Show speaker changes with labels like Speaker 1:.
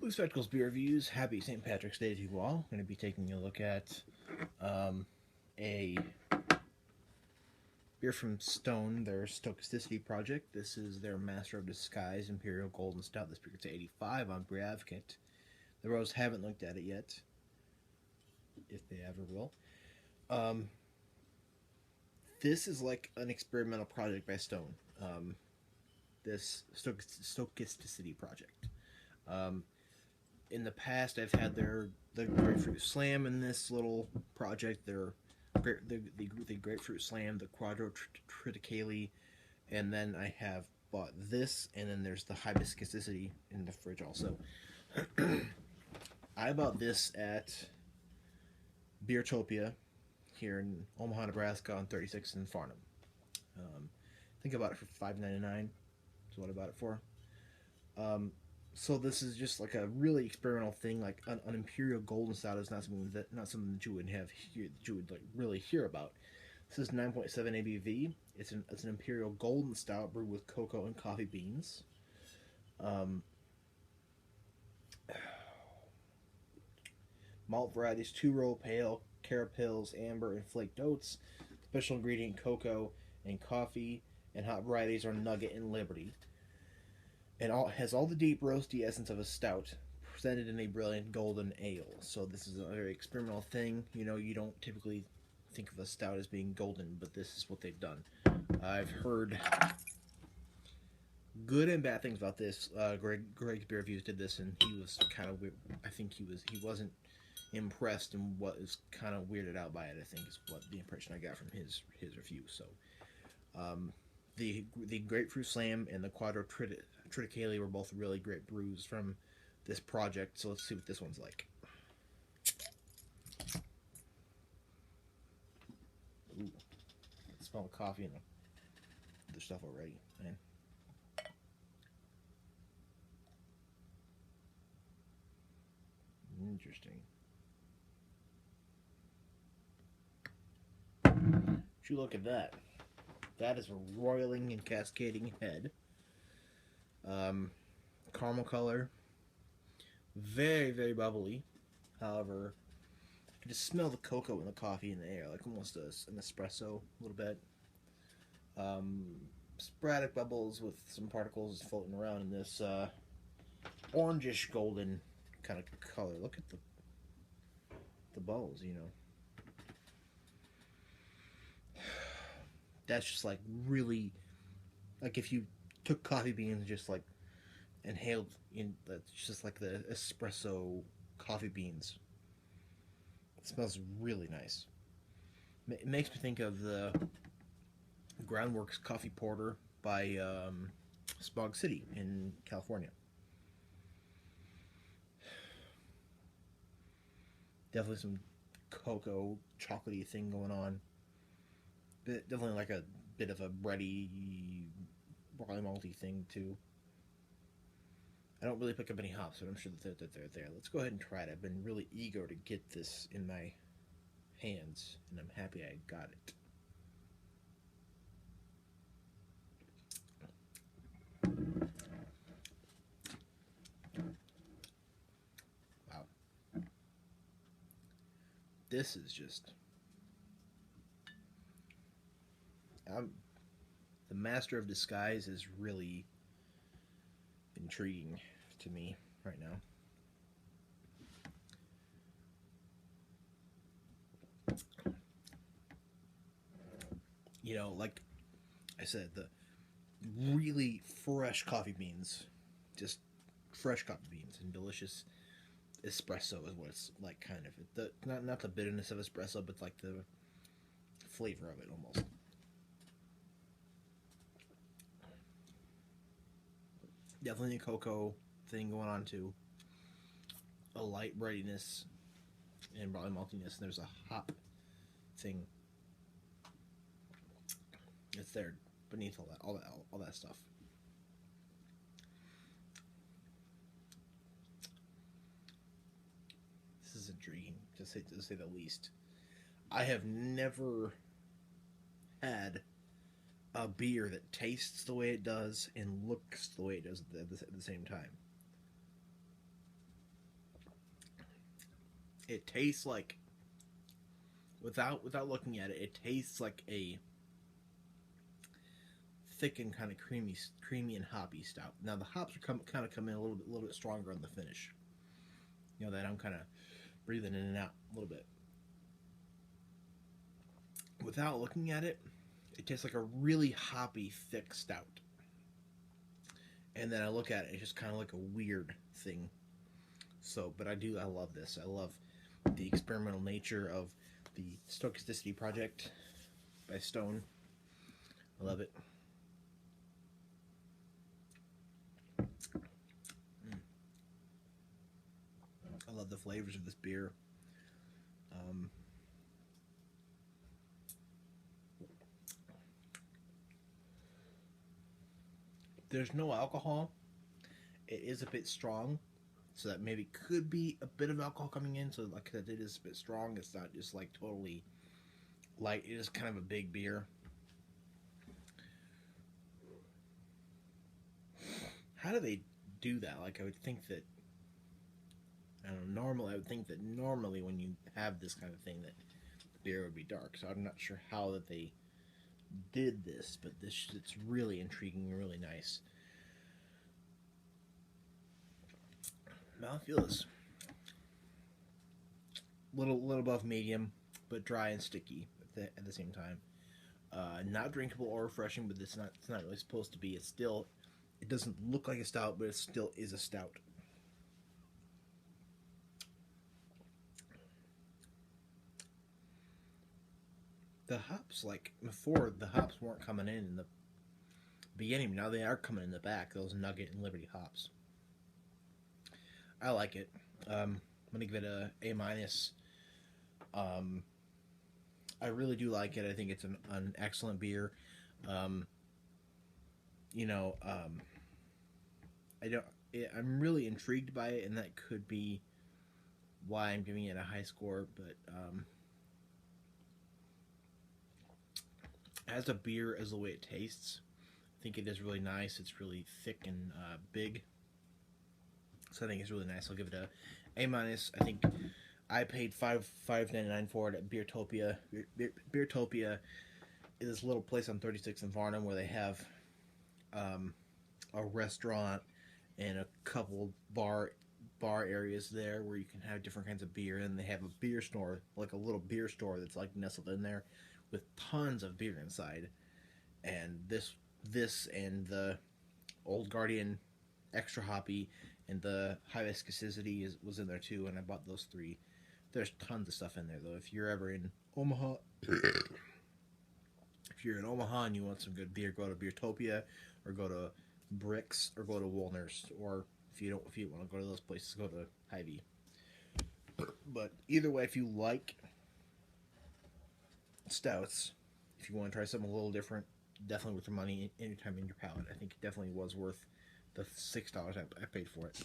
Speaker 1: Blue Spectacles beer reviews. Happy St. Patrick's Day to you all. I'm going to be taking a look at a beer from Stone, their Stochasticity project. This is their Master of Disguise Imperial Golden Stout. This beer gets 85 on Beer Advocate. The Rose haven't looked at it yet, if they ever will. This is like an experimental project by Stone. This Stochasticity project. In the past, I've had the Grapefruit Slam in this little project. The Grapefruit Slam, the Quadro Triticale, and then I have bought this, and then there's the Hibiscusicity in the fridge also. I bought this at Beertopia here in Omaha, Nebraska on 36th and Farnham. I think I bought it for $5.99. Is what I bought it for. So this is just like a really experimental thing. Like an Imperial Golden Stout is not something that you would have here, that you would like really hear about. This is 9.7 ABV. It's an Imperial Golden Stout brewed with cocoa and coffee beans. Malt varieties: two-row pale, carapils, amber, and flaked oats. Special ingredient: cocoa and coffee. And hot varieties are Nugget and Liberty. And has all the deep roasty essence of a stout, presented in a brilliant golden ale. So this is a very experimental thing. You know, you don't typically think of a stout as being golden, but this is what they've done. I've heard good and bad things about this. Greg's Beer Reviews did this, and he was kind of weird. I think he wasn't impressed, and what is kind of weirded out by it, I think, is what the impression I got from his review. So the Grapefruit Slam and the Quadro Triticale were both really great brews from this project. So let's see what this one's like. Ooh, I can smell the coffee and the stuff already, man. Interesting. Would you look at that? That is a roiling and cascading head. Caramel color. Very, very bubbly. However, I can just smell the cocoa and the coffee in the air, like almost an espresso a little bit. Sporadic bubbles with some particles floating around in this orangish golden kind of color. Look at the bubbles, you know. That's just like really, like if you took coffee beans and just like inhaled in, that's just like the espresso coffee beans. It smells really nice. It makes me think of the Groundworks Coffee Porter by Smog City in California. Definitely some cocoa chocolatey thing going on. Definitely like a bit of a bready, barley malty thing too. I don't really pick up any hops, but I'm sure that they're there. Let's go ahead and try it. I've been really eager to get this in my hands, and I'm happy I got it. Wow. This is just... the Master of Disguise is really intriguing to me right now. You know, like I said, the really fresh coffee beans, just fresh coffee beans and delicious espresso is what it's like, kind of. Not the bitterness of espresso, but like the flavor of it almost. Definitely a cocoa thing going on too. A light breadiness and barley maltiness. And there's a hop thing. It's there beneath all that stuff. This is intriguing to say the least. I have never had a beer that tastes the way it does and looks the way it does at the same time. It tastes like, without looking at it, it tastes like a thick and kind of creamy and hoppy stout. Now the hops are kind of come in a little bit stronger on the finish. You know that I'm kind of breathing in and out a little bit. Without looking at it, it tastes like a really hoppy, thick stout. And then I look at it, it's just kind of like a weird thing. So, but I love this. I love the experimental nature of the Stochasticity project by Stone. I love it. I love the flavors of this beer. There's no alcohol. It is a bit strong, so that maybe could be a bit of alcohol coming in. So like that, it is a bit strong. It's not just like totally light. It is kind of a big beer. How do they do that? Like I would think that, I don't know, normally I would think that normally when you have this kind of thing that the beer would be dark. So I'm not sure how that they did this, but it's really intriguing and really nice. Mouthfeel is little above medium, but dry and sticky at the same time. Not drinkable or refreshing, but it's not really supposed to be. It doesn't look like a stout, but it still is a stout. The hops, like before, the hops weren't coming in the beginning. Now they are coming in the back. Those Nugget and Liberty hops. I like it. I'm gonna give it a minus. I really do like it. I think it's an excellent beer. Um, you know, I'm really intrigued by it, and that could be why I'm giving it a high score. But as a beer, as the way it tastes, I think it is really nice. It's really thick and big, so I think it's really nice. I'll give it a minus. I think I paid $5.99 for it at Beertopia. Beertopia is this little place on 36th and Varnum where they have a restaurant and a couple bar areas there where you can have different kinds of beer, and they have a beer store, like a little beer store that's like nestled in there with tons of beer inside. And this and the Old Guardian extra hoppy and the high viscosity was in there too, and I bought those three. There's tons of stuff in there though. If you're ever in Omaha, and you want some good beer, go to Beertopia or go to Bricks or go to Woolner's, or if you want to go to those places, go to Hy-Vee. But either way, if you like stouts, if you want to try something a little different, definitely worth your money anytime in your palate. I think it definitely was worth the $6 I paid for it.